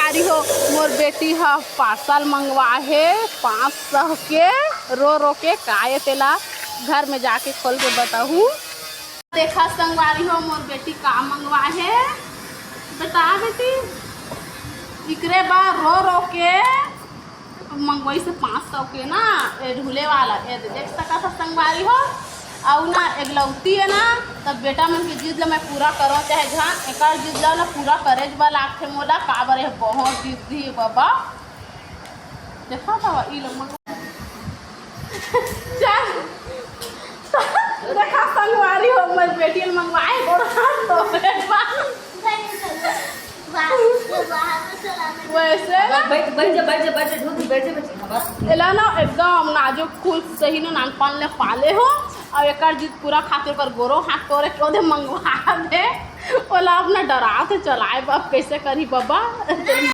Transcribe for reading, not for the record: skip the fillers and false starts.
संगवारी हो मोर बेटी हा पार्सल मंगवा है 500 के रो रो के काये तेला घर में जाके खोल के बताऊँ। देखा संगवारी हो मोर बेटी का मंगवा है, बता बेटी इकरे बार रो रो के मंगवाई से 500 के ना ढूले वाला ये देख सका था संगवारी हो। और ना एक लौती है ना तब बेटा मन की जिद ला मैं पूरा करो चाहे जहाँ एक जिद ला पूरा करे वाला आखे मोला काबर है बहुत जिद्दी है बाबा। देखा था ई लोग चल देखा संगवारी हो मेरी बेटी मंगवाए वैसे एला ना एकदम नाजुक फूल सही ना नान पान ले पाले हो और एक जिद पूरा खातिर कर गोरो हाथ तोरे क्यों मंगवा दे ओला अपना डरा के चलाए बाप कैसे करी बाबा।